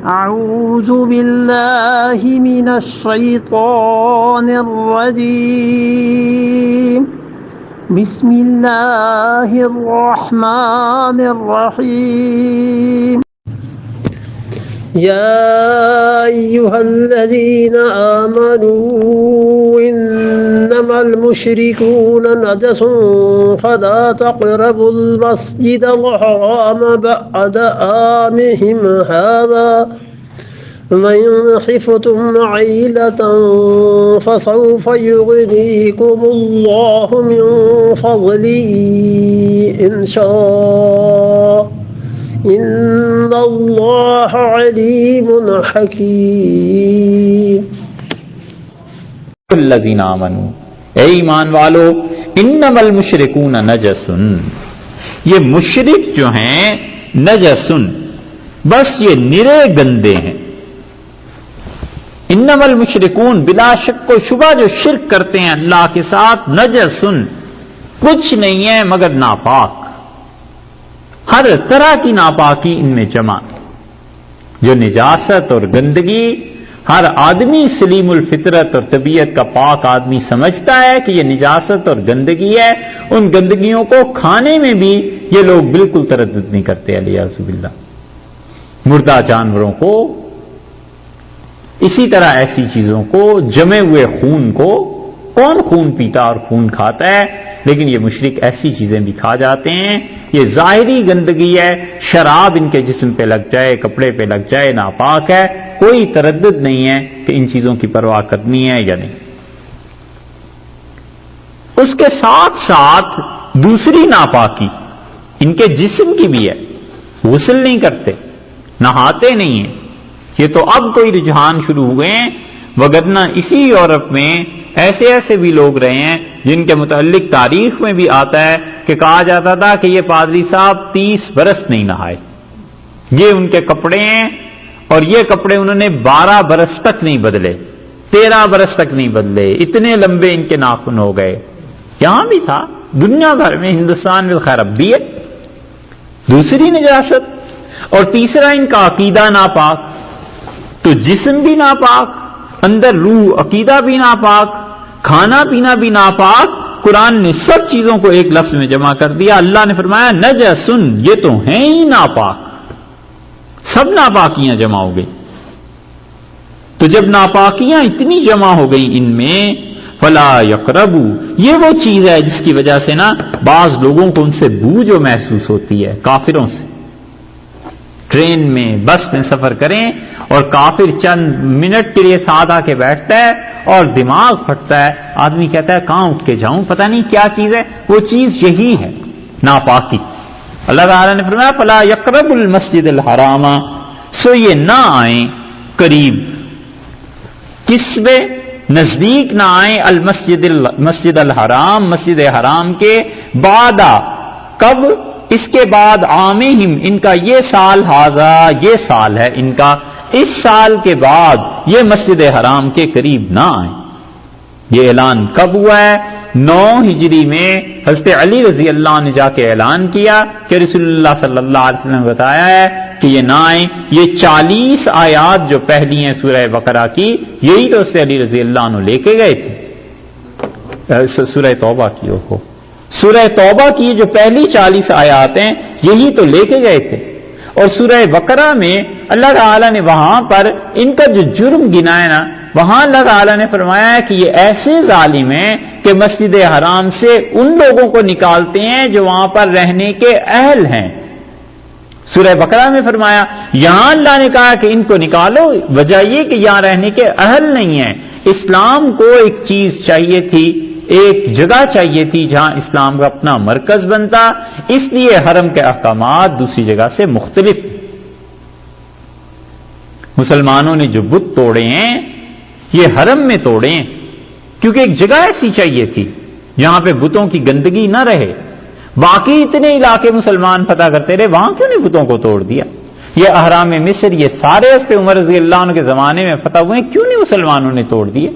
أعوذ بالله من الشيطان الرجيم بسم الله الرحمن الرحيم يا أيها الذين آمنوا إنما المشركون نجس فلا تقربوا المسجد الحرام بعد عامهم هذا وإن خفتم عيلة فسوف يغنيكم الله من فضله إن شاء إن اللہ علیم حکیم۔ الذین آمنوا، اے ایمان والو، انما المشرکون نجس، یہ مشرک جو ہیں نجس، بس یہ نرے گندے ہیں۔ انما المشرکون، بلا شک و شبہ جو شرک کرتے ہیں اللہ کے ساتھ، نجس، کچھ نہیں ہے مگر ناپاک، ہر طرح کی ناپاکی ان میں جمع ہے۔ جو نجاست اور گندگی ہر آدمی سلیم الفطرت اور طبیعت کا پاک آدمی سمجھتا ہے کہ یہ نجاست اور گندگی ہے، ان گندگیوں کو کھانے میں بھی یہ لوگ بالکل تردد نہیں کرتے، الیاذ باللہ۔ مردہ جانوروں کو، اسی طرح ایسی چیزوں کو، جمے ہوئے خون کو، کون خون پیتا اور خون کھاتا ہے؟ لیکن یہ مشرک ایسی چیزیں بھی کھا جاتے ہیں۔ یہ ظاہری گندگی ہے، شراب ان کے جسم پہ لگ جائے، کپڑے پہ لگ جائے، ناپاک ہے، کوئی تردد نہیں ہے کہ ان چیزوں کی پرواہ کرنی ہے یا نہیں۔ اس کے ساتھ ساتھ دوسری ناپاکی ان کے جسم کی بھی ہے، غسل نہیں کرتے، نہاتے نہیں ہیں۔ یہ تو اب کوئی رجحان شروع ہوئے ہیں، وگرنہ اسی یورپ میں ایسے بھی لوگ رہے ہیں جن کے متعلق تاریخ میں بھی آتا ہے کہ کہا جاتا تھا کہ یہ پادری صاحب 30 برس نہیں نہائے، یہ ان کے کپڑے ہیں اور یہ کپڑے انہوں نے 12 برس تک نہیں بدلے، 13 برس تک نہیں بدلے، اتنے لمبے ان کے ناخن ہو گئے۔ یہاں بھی تھا، دنیا بھر میں، ہندوستان میں خیر اب بھی ہے۔ دوسری نجاست، اور تیسرا ان کا عقیدہ ناپاک، تو جسم بھی ناپاک، اندر روح عقیدہ بھی ناپاک، کھانا پینا بھی ناپاک۔ قرآن نے سب چیزوں کو ایک لفظ میں جمع کر دیا، اللہ نے فرمایا نجسن، یہ تو ہیں ہی ناپاک، سب ناپاکیاں جمع ہو گئی۔ تو جب ناپاکیاں اتنی جمع ہو گئی ان میں، فلا یقربوا، یہ وہ چیز ہے جس کی وجہ سے نا بعض لوگوں کو ان سے بو جو محسوس ہوتی ہے، کافروں سے۔ ٹرین میں، بس میں سفر کریں اور کافر چند منٹ کے لیے ساتھ آ کے بیٹھتا ہے اور دماغ پھٹتا ہے، آدمی کہتا ہے کہاں اٹھ کے جاؤں، پتہ نہیں کیا چیز ہے، وہ چیز یہی ہے، ناپاکی۔ اللہ تعالیٰ نے فرمایا فلا یقرب المسجد الحرام، سو یہ نہ آئیں قریب، کس میں؟ نزدیک نہ آئیں، مسجد الحرام، مسجد حرام کے، بعد، کب؟ اس کے بعد، عامہم، ان کا یہ سال، ہذا، یہ سال ہے ان کا، اس سال کے بعد یہ مسجد حرام کے قریب نہ آئیں۔ یہ اعلان کب ہوا ہے؟ 9 ہجری میں حضرت علی رضی اللہ عنہ نے جا کے اعلان کیا کہ رسول اللہ صلی اللہ علیہ وسلم نے بتایا ہے کہ یہ نہ آئیں۔ یہ 40 آیات جو پہلی ہیں سورہ بقرہ کی، یہی تو حضرت علی رضی اللہ عنہ لے کے گئے تھے، سورہ توبہ کی، سورہ توبہ کی جو پہلی 40 آیات ہیں یہی تو لے کے گئے تھے۔ اور سورہ بقرہ میں اللہ تعالیٰ نے وہاں پر ان کا جو جرم گنا ہے نا، وہاں اللہ تعالیٰ نے فرمایا ہے کہ یہ ایسے ظالم ہیں کہ مسجد حرام سے ان لوگوں کو نکالتے ہیں جو وہاں پر رہنے کے اہل ہیں۔ سورہ بقرہ میں فرمایا، یہاں اللہ نے کہا کہ ان کو نکالو، وجہ یہ کہ یہاں رہنے کے اہل نہیں ہیں۔ اسلام کو ایک چیز چاہیے تھی، ایک جگہ چاہیے تھی جہاں اسلام کا اپنا مرکز بنتا، اس لیے حرم کے احکامات دوسری جگہ سے مختلف۔ مسلمانوں نے جو بت توڑے ہیں یہ حرم میں توڑے ہیں، کیونکہ ایک جگہ ایسی چاہیے تھی جہاں پہ بتوں کی گندگی نہ رہے۔ باقی اتنے علاقے مسلمان فتح کرتے رہے، وہاں کیوں نہیں بتوں کو توڑ دیا؟ یہ احرام مصر، یہ سارے راستے عمر رضی اللہ عنہ کے زمانے میں فتح ہوئے، کیوں نہیں مسلمانوں نے توڑ دیے؟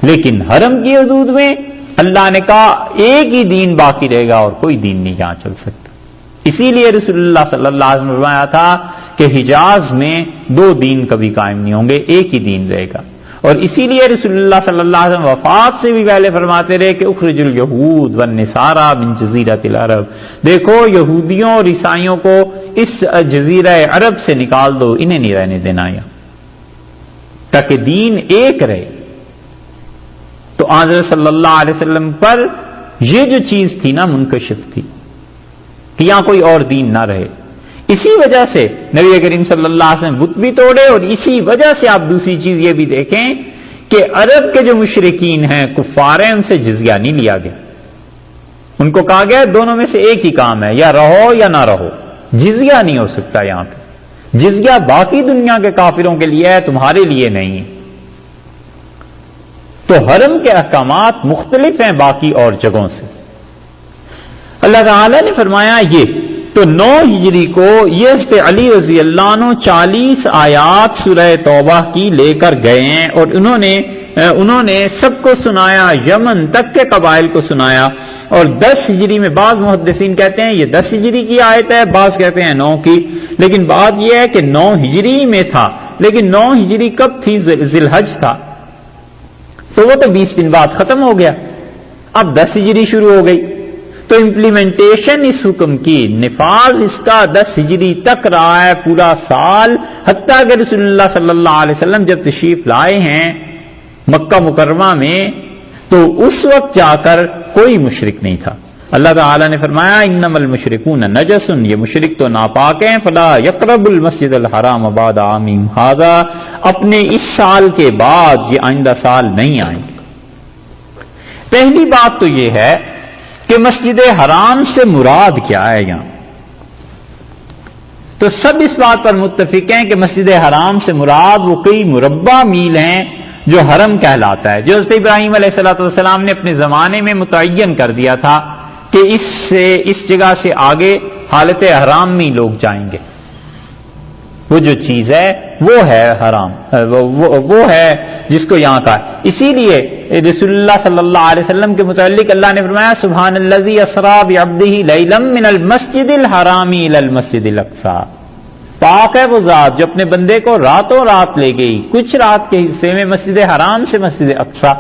لیکن حرم کی حدود میں اللہ نے کہا ایک ہی دین باقی رہے گا اور کوئی دین نہیں یہاں چل سکتا۔ اسی لیے رسول اللہ صلی اللہ علیہ وسلم نے فرمایا تھا کہ حجاز میں 2 دین کبھی قائم نہیں ہوں گے، ایک ہی دین رہے گا. اور اسی لیے رسول اللہ صلی اللہ علیہ وسلم وفات سے بھی پہلے فرماتے رہے کہ اخرج الیہود والنصارى من جزیرۃ العرب، دیکھو یہودیوں اور عیسائیوں کو اس جزیرہ عرب سے نکال دو، انہیں نہیں رہنے دینا یہاں، تاکہ دین ایک رہے. تو حضرت صلی اللہ علیہ وسلم پر یہ جو چیز تھی نا منکشف تھی کہ یہاں کوئی اور دین نہ رہے. اسی وجہ سے نبی کریم صلی اللہ علیہ وسلم بت بھی توڑے، اور اسی وجہ سے آپ دوسری چیز یہ بھی دیکھیں کہ عرب کے جو مشرکین ہیں، کفار ہیں، ان سے جزیہ نہیں لیا گیا. ان کو کہا گیا دونوں میں سے ایک ہی کام ہے، یا رہو یا نہ رہو، جزیہ نہیں ہو سکتا. یہاں پہ جزیہ باقی دنیا کے کافروں کے لیے ہے، تمہارے لیے نہیں. تو حرم کے احکامات مختلف ہیں باقی اور جگہوں سے. اللہ تعالی نے فرمایا یہ تو 9 ہجری کو یہ اس پہ علی رضی اللہ عنہ 40 آیات سورہ توبہ کی لے کر گئے ہیں، اور انہوں نے سب کو سنایا، یمن تک کے قبائل کو سنایا. اور 10 ہجری میں بعض محدثین کہتے ہیں یہ 10 ہجری کی آیت ہے، بعض کہتے ہیں 9 کی، لیکن بات یہ ہے کہ 9 ہجری میں تھا. لیکن 9 ہجری کب تھی؟ ذی الحج تھا، تو وہ تو 20 دن بعد ختم ہو گیا. اب 10 ہجری شروع ہو گئی، تو امپلیمنٹیشن اس حکم کی، نفاذ اس کا 10 ہجری تک رہا ہے، پورا سال. حتیٰ کہ رسول اللہ صلی اللہ علیہ وسلم جب تشریف لائے ہیں مکہ مکرمہ میں تو اس وقت جا کر کوئی مشرک نہیں تھا. اللہ تعالی نے فرمایا انما المشرکون نجس، یہ مشرک تو ناپاک ہیں، فلا یقربوا المسجد الحرام بعد عامہم ھذا، اپنے اس سال کے بعد یہ آئندہ سال نہیں آئیں گے. پہلی بات تو یہ ہے کہ مسجد حرام سے مراد کیا ہے یہاں. تو سب اس بات پر متفق ہیں کہ مسجد حرام سے مراد وہ کئی مربع میل ہیں جو حرم کہلاتا ہے، جو حضرت ابراہیم علیہ الصلوۃ والسلام نے اپنے زمانے میں متعین کر دیا تھا کہ اس جگہ سے آگے حالت حرام میں لوگ جائیں گے. وہ جو چیز ہے وہ ہے حرام، وہ ہے جس کو یہاں کا. اسی لیے رسول اللہ صلی اللہ علیہ وسلم کے متعلق اللہ نے فرمایا سبحان الذی اسری بعبدہ لیلا من المسجد الحرام الی المسجد الاقصی، پاک ہے وہ ذات جو اپنے بندے کو راتوں رات لے گئی کچھ رات کے حصے میں مسجد حرام سے مسجد اقصی.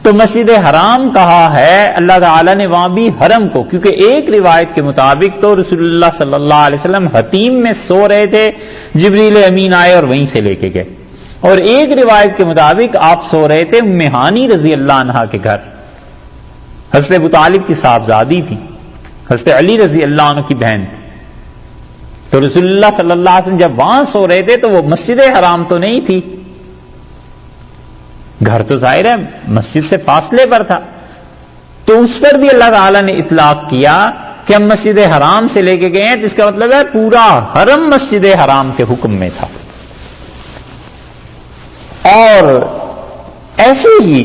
تو مسجد حرام کہا ہے اللہ تعالیٰ نے وہاں بھی حرم کو، کیونکہ ایک روایت کے مطابق تو رسول اللہ صلی اللہ علیہ وسلم حتیم میں سو رہے تھے، جبریل امین آئے اور وہیں سے لے کے گئے. اور ایک روایت کے مطابق آپ سو رہے تھے ام ہانی رضی اللہ عنہا کے گھر، حضرت ابو طالب کی صاحبزادی تھی، حضرت علی رضی اللہ عنہ کی بہن تھی. تو رسول اللہ صلی اللہ علیہ وسلم جب وہاں سو رہے تھے تو وہ مسجد حرام تو نہیں تھی، گھر تو ظاہر ہے مسجد سے فاصلے پر تھا. تو اس پر بھی اللہ تعالیٰ نے اطلاق کیا کہ ہم مسجد حرام سے لے کے گئے ہیں، جس کا مطلب ہے پورا حرم مسجد حرام کے حکم میں تھا. اور ایسے ہی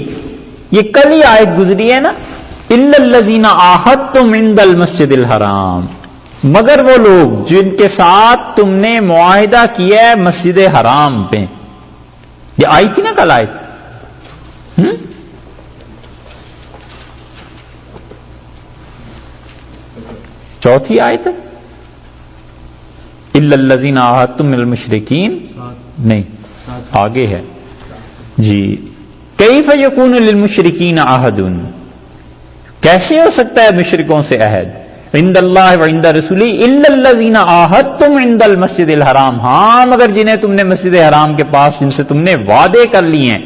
یہ کل ہی آیت گزری ہے نا الا الذین عاہدتم عند المسجد الحرام، مگر وہ لوگ جن کے ساتھ تم نے معاہدہ کیا ہے مسجد حرام پہ. یہ آئی تھی نا کل آیت، چوتھی آیت الا الذین عاہدتم من المشرکین، نہیں آگے ہے جی. کیف یکون للمشرکین عہد، کیسے ہو سکتا ہے مشرکوں سے عہد، عند اللہ و عند رسولی الا الذین عاہدتم عند المسجد الحرام، ہاں مگر جنہیں تم نے مسجد حرام کے پاس جن سے تم نے وعدے کر لیے ہیں.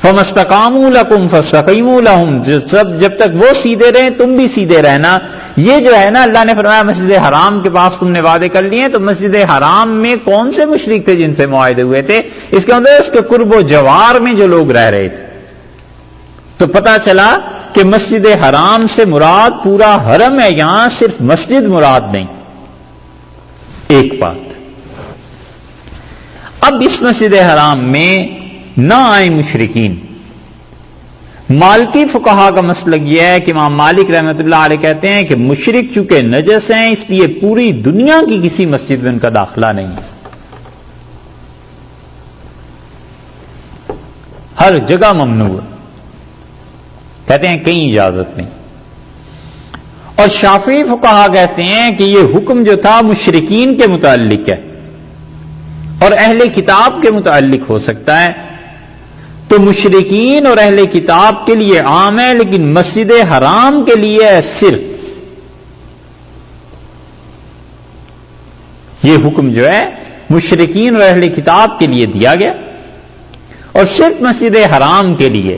فما استقاموا لکم فاستقیموا لہم، جب تک وہ سیدھے رہیں تم بھی سیدھے رہنا. یہ جو ہے نا اللہ نے فرمایا مسجد حرام کے پاس تم نے وعدے کر لیے ہیں، تو مسجد حرام میں کون سے مشرک تھے جن سے معاہدے ہوئے تھے؟ اس کے اندر اس کے قرب و جوار میں جو لوگ رہ رہے تھے. تو پتہ چلا کہ مسجد حرام سے مراد پورا حرم ہے، یہاں صرف مسجد مراد نہیں. ایک بات، اب اس مسجد حرام میں نہ آئے مشرکین. مالکی فقہا کا مسلک یہ ہے کہ امام مالک رحمۃ اللہ علیہ کہتے ہیں کہ مشرک چونکہ نجس ہیں اس لیے پوری دنیا کی کسی مسجد میں ان کا داخلہ نہیں، ہر جگہ ممنوع ہے، کہتے ہیں کہیں اجازت نہیں. اور شافعی فقہا کہتے ہیں کہ یہ حکم جو تھا مشرکین کے متعلق ہے، اور اہل کتاب کے متعلق ہو سکتا ہے، تو مشرکین اور اہل کتاب کے لیے عام ہے، لیکن مسجد حرام کے لیے صرف یہ حکم جو ہے مشرکین اور اہل کتاب کے لیے دیا گیا، اور صرف مسجد حرام کے لیے۔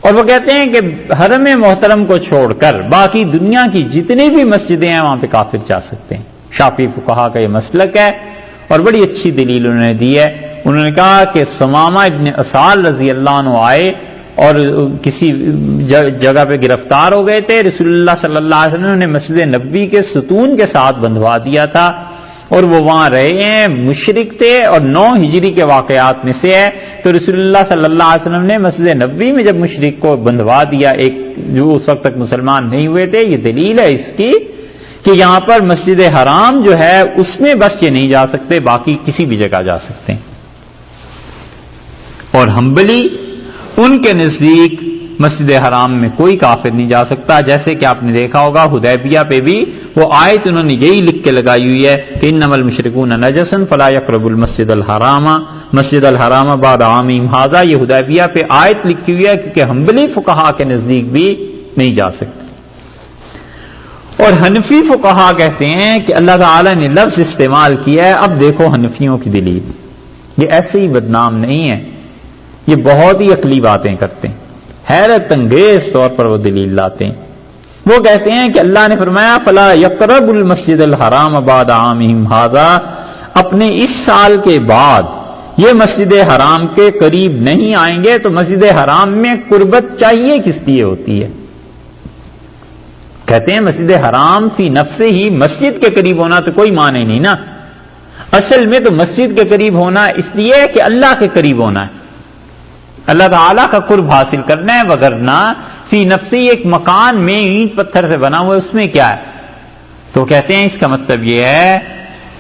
اور وہ کہتے ہیں کہ حرم محترم کو چھوڑ کر باقی دنیا کی جتنی بھی مسجدیں ہیں وہاں پہ کافر جا سکتے ہیں۔ شافعی فقہا کا یہ مسلک ہے، اور بڑی اچھی دلیل انہوں نے دی ہے۔ انہوں نے کہا کہ ثمامہ ابن اسال رضی اللہ عنہ آئے اور کسی جگہ پہ گرفتار ہو گئے تھے، رسول اللہ صلی اللہ علیہ وسلم نے مسجد نبوی کے ستون کے ساتھ بندھوا دیا تھا، اور وہ وہاں رہے ہیں، مشرک تھے، اور 9 ہجری کے واقعات میں سے ہے۔ تو رسول اللہ صلی اللہ علیہ وسلم نے مسجد نبوی میں جب مشرک کو بندھوا دیا، ایک جو اس وقت تک مسلمان نہیں ہوئے تھے، یہ دلیل ہے اس کی کہ یہاں پر مسجد حرام جو ہے اس میں بس یہ نہیں جا سکتے، باقی کسی بھی جگہ جا سکتے ہیں۔ اور حنبلی ان کے نزدیک مسجد حرام میں کوئی کافر نہیں جا سکتا، جیسے کہ آپ نے دیکھا ہوگا حدیبیہ پہ بھی وہ آیت انہوں نے یہی لکھ کے لگائی ہوئی ہے کہ انما المشرکون نجس فلا يقربوا المسجد الحرام مسجد الحرام بعد عامهم ھذا، یہ حدیبیہ پہ آیت لکھی ہوئی ہے، کیونکہ حنبلی فقہا کے نزدیک بھی نہیں جا سکتے۔ اور حنفی فقہا کہتے ہیں کہ اللہ تعالی نے لفظ استعمال کیا ہے۔ اب دیکھو حنفیوں کی دلیل، یہ ایسے ہی بدنام نہیں ہے، یہ بہت ہی عقلی باتیں کرتے ہیں، حیرت انگیز طور پر وہ دلیل لاتے ہیں۔ وہ کہتے ہیں کہ اللہ نے فرمایا فلا یقرب المسجد الحرام بعد عامہم ھذا، اپنے اس سال کے بعد یہ مسجد حرام کے قریب نہیں آئیں گے۔ تو مسجد حرام میں قربت چاہیے کس لیے ہوتی ہے؟ کہتے ہیں مسجد حرام فی نفس ہی مسجد کے قریب ہونا تو کوئی معنی نہیں نا، اصل میں تو مسجد کے قریب ہونا اس لیے کہ اللہ کے قریب ہونا ہے، اللہ تعالیٰ کا قرب حاصل کرنا ہے، وگرنہ فی نفسی ایک مکان میں اینٹ پتھر سے بنا ہوا ہے، اس میں کیا ہے؟ تو کہتے ہیں اس کا مطلب یہ ہے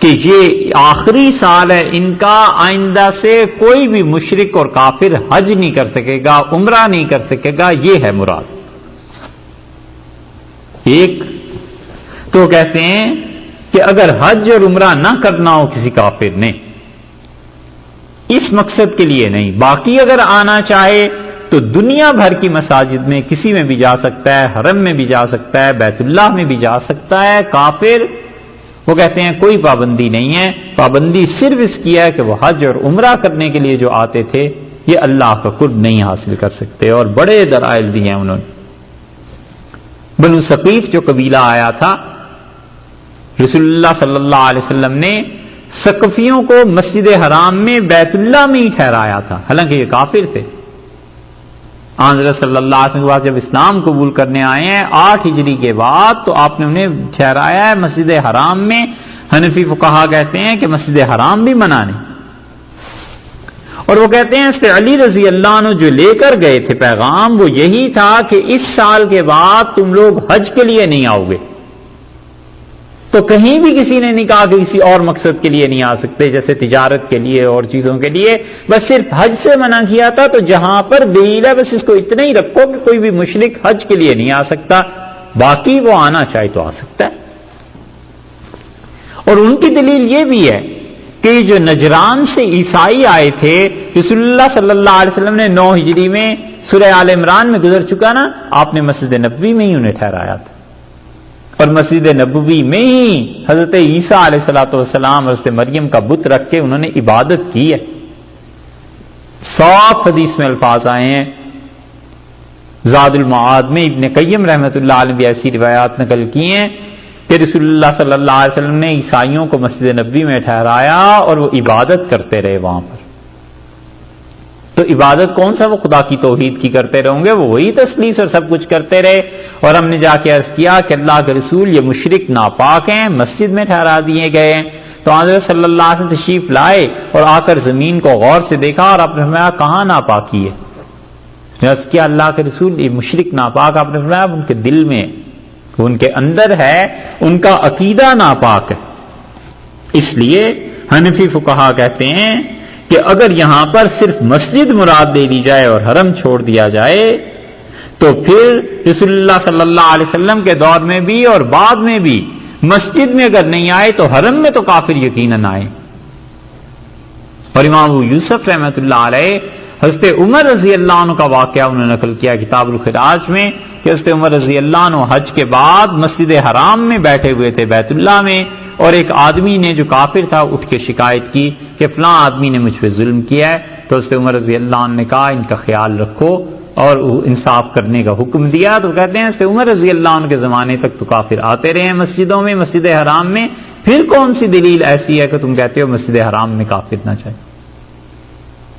کہ یہ آخری سال ہے ان کا، آئندہ سے کوئی بھی مشرک اور کافر حج نہیں کر سکے گا، عمرہ نہیں کر سکے گا، یہ ہے مراد۔ ایک تو کہتے ہیں کہ اگر حج اور عمرہ نہ کرنا ہو کسی کافر نے، اس مقصد کے لیے نہیں، باقی اگر آنا چاہے تو دنیا بھر کی مساجد میں کسی میں بھی جا سکتا ہے، حرم میں بھی جا سکتا ہے، بیت اللہ میں بھی جا سکتا ہے کافر۔ وہ کہتے ہیں کوئی پابندی نہیں ہے، پابندی صرف اس کی ہے کہ وہ حج اور عمرہ کرنے کے لیے جو آتے تھے یہ اللہ کا قرب نہیں حاصل کر سکتے، اور بڑے دلائل دیے ہیں انہوں نے۔ بنو ثقیف جو قبیلہ آیا تھا، رسول اللہ صلی اللہ علیہ وسلم نے ثقفیوں کو مسجد حرام میں بیت اللہ میں ہی ٹھہرایا تھا، حالانکہ یہ کافر تھے۔ حضرت صلی اللہ علیہ وسلم کے بعد جب اسلام قبول کرنے آئے ہیں 8 ہجری کے بعد، تو آپ نے انہیں ٹھہرایا ہے مسجد حرام میں۔ حنفی فقہا کہتے ہیں کہ مسجد حرام بھی منع نہیں، اور وہ کہتے ہیں اس پہ علی رضی اللہ عنہ جو لے کر گئے تھے پیغام، وہ یہی تھا کہ اس سال کے بعد تم لوگ حج کے لیے نہیں آؤ گے۔ تو کہیں بھی کسی نے نہیں کہا کہ کسی اور مقصد کے لیے نہیں آ سکتے، جیسے تجارت کے لیے اور چیزوں کے لیے، بس صرف حج سے منع کیا تھا۔ تو جہاں پر دلیل ہے بس اس کو اتنا ہی رکھو کہ کوئی بھی مشرک حج کے لیے نہیں آ سکتا، باقی وہ آنا چاہے تو آ سکتا ہے۔ اور ان کی دلیل یہ بھی ہے کہ جو نجران سے عیسائی آئے تھے، رسول اللہ صلی اللہ علیہ وسلم نے 9 ہجری میں سورہ آل عمران میں گزر چکا نا، آپ نے مسجد نبوی میں ہی انہیں ٹھہرایا تھا، اور مسجد نبوی میں ہی حضرت عیسیٰ علیہ الصلوۃ والسلام اور حضرت مریم کا بت رکھ کے انہوں نے عبادت کی ہے۔ صاف حدیث میں الفاظ آئے ہیں، زاد المعاد میں ابن قیم رحمۃ اللہ علیہ بھی ایسی روایات نقل کی ہیں کہ رسول اللہ صلی اللہ علیہ وسلم نے عیسائیوں کو مسجد نبوی میں ٹھہرایا اور وہ عبادت کرتے رہے وہاں پر۔ تو عبادت کون سا وہ خدا کی توحید کی کرتے رہوں گے، وہ وہی تسلیث اور سب کچھ کرتے رہے۔ اور ہم نے جا کے عرض کیا کہ اللہ کے رسول یہ مشرک ناپاک ہیں، مسجد میں ٹھہرا دیے گئے ہیں۔ تو حضرت صلی اللہ علیہ وسلم تشریف لائے اور آ کر زمین کو غور سے دیکھا، اور آپ نے فرمایا کہاں ناپاکی ہے؟ عرض کیا اللہ کے رسول یہ مشرک ناپاک، آپ نے فرمایا ان کے دل میں، ان کے اندر ہے، ان کا عقیدہ ناپاک ہے۔ اس لیے حنفی فقہا کہتے ہیں کہ اگر یہاں پر صرف مسجد مراد دے دی جائے اور حرم چھوڑ دیا جائے، تو پھر رسول اللہ صلی اللہ علیہ وسلم کے دور میں بھی اور بعد میں بھی مسجد میں اگر نہیں آئے تو حرم میں تو کافر یقیناً آئے۔ اور امام ابو یوسف رحمۃ اللہ علیہ حضرت عمر رضی اللہ عنہ کا واقعہ انہوں نے نقل کیا کتاب الخراج میں کہ حضرت عمر رضی اللہ عنہ حج کے بعد مسجد حرام میں بیٹھے ہوئے تھے بیت اللہ میں، اور ایک آدمی نے جو کافر تھا اٹھ کے شکایت کی کہ فلاں آدمی نے مجھ پہ ظلم کیا ہے، تو حضرت عمر رضی اللہ عنہ نے کہا ان کا خیال رکھو اور انصاف کرنے کا حکم دیا۔ تو کہتے ہیں حضرت عمر رضی اللہ عنہ کے زمانے تک تو کافر آتے رہے ہیں مسجدوں میں، مسجد حرام میں، پھر کون سی دلیل ایسی ہے کہ تم کہتے ہو مسجد حرام میں کافر نہ جائے؟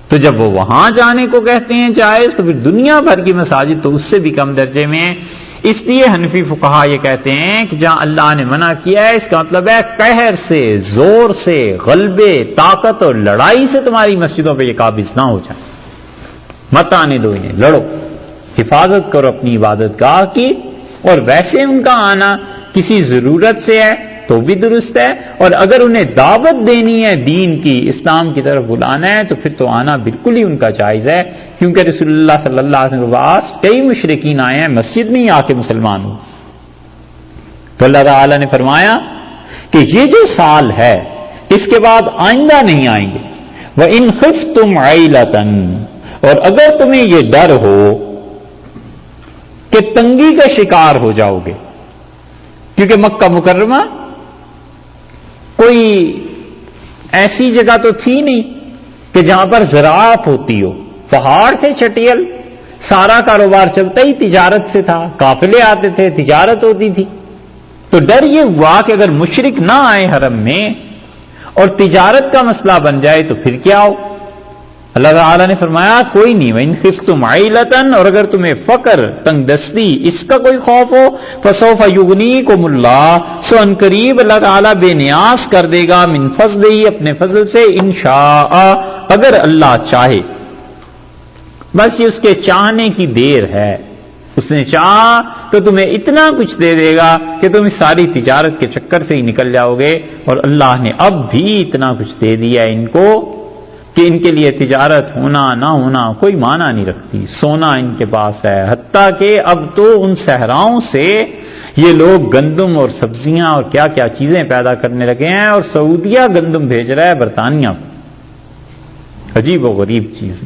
تو جب وہ وہاں جانے کو کہتے ہیں جائز، تو پھر دنیا بھر کی مساجد تو اس سے بھی کم درجے میں ہیں۔ اس لیے حنفی فقہا یہ کہتے ہیں کہ جہاں اللہ نے منع کیا ہے اس کا مطلب ہے قہر سے، زور سے، غلبے، طاقت اور لڑائی سے تمہاری مسجدوں پہ یہ قابض نہ ہو جائے، مت آنے دو انہیں، لڑو، حفاظت کرو اپنی عبادت گاہ کی۔ اور ویسے ان کا آنا کسی ضرورت سے ہے تو بھی درست ہے، اور اگر انہیں دعوت دینی ہے دین کی، اسلام کی طرف بلانا ہے، تو پھر تو آنا بالکل ہی ان کا جائز ہے، کیونکہ رسول اللہ صلی اللہ علیہ وسلم کے پاس کئی مشرکین آئے ہیں مسجد میں ہی آ کے مسلمان ہو۔ تو اللہ تعالی نے فرمایا کہ یہ جو سال ہے اس کے بعد آئندہ نہیں آئیں گے۔ وَإِنْ خِفْتُمْ عَيْلَةً، اور اگر تمہیں یہ ڈر ہو کہ تنگی کا شکار ہو جاؤ گے، کیونکہ مکہ مکرمہ کوئی ایسی جگہ تو تھی نہیں کہ جہاں پر زراعت ہوتی ہو، پہاڑ تھے چٹیل، سارا کاروبار چلتا ہی تجارت سے تھا، قافلے آتے تھے، تجارت ہوتی تھی۔ تو ڈر یہ ہوا کہ اگر مشرک نہ آئے حرم میں اور تجارت کا مسئلہ بن جائے تو پھر کیا ہو؟ اللہ تعالیٰ نے فرمایا کوئی نہیں، وَإِنْ خِفْتُمْ عَيْلَةً، اور اگر تمہیں فقر، تنگ دستی، اس کا کوئی خوف ہو، فَسَوْفَ يُغْنِيكُمُ اللَّهُ، سو ان قریب اللہ تعالیٰ بے نیاز کر دے گا، من فضلہ، اپنے فضل سے، ان شاء، اگر اللہ چاہے۔ بس یہ اس کے چاہنے کی دیر ہے، اس نے چاہا تو تمہیں اتنا کچھ دے دے گا کہ تم اس ساری تجارت کے چکر سے ہی نکل جاؤ گے، اور اللہ نے اب بھی اتنا کچھ دے دیا ان کو کہ ان کے لیے تجارت ہونا نہ ہونا کوئی معنی نہیں رکھتی، سونا ان کے پاس ہے، حتیٰ کہ اب تو ان صحراؤں سے یہ لوگ گندم اور سبزیاں اور کیا کیا چیزیں پیدا کرنے لگے ہیں، اور سعودیہ گندم بھیج رہا ہے برطانیہ کو، عجیب و غریب چیز۔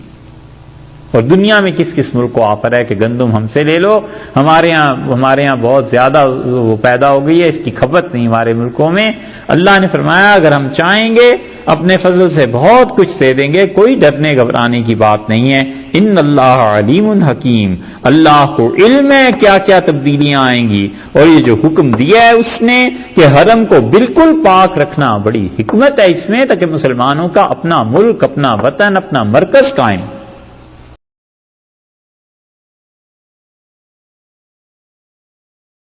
اور دنیا میں کس کس ملک کو آفر ہے کہ گندم ہم سے لے لو، ہمارے یہاں بہت زیادہ وہ پیدا ہو گئی ہے، اس کی کھپت نہیں ہمارے ملکوں میں۔ اللہ نے فرمایا اگر ہم چاہیں گے اپنے فضل سے بہت کچھ دے دیں گے، کوئی ڈرنے گھبرانے کی بات نہیں ہے۔ ان اللہ علیم حکیم، اللہ کو علم ہے کیا کیا تبدیلیاں آئیں گی، اور یہ جو حکم دیا ہے اس نے کہ حرم کو بالکل پاک رکھنا، بڑی حکمت ہے اس میں، تاکہ مسلمانوں کا اپنا ملک، اپنا وطن، اپنا مرکز قائم۔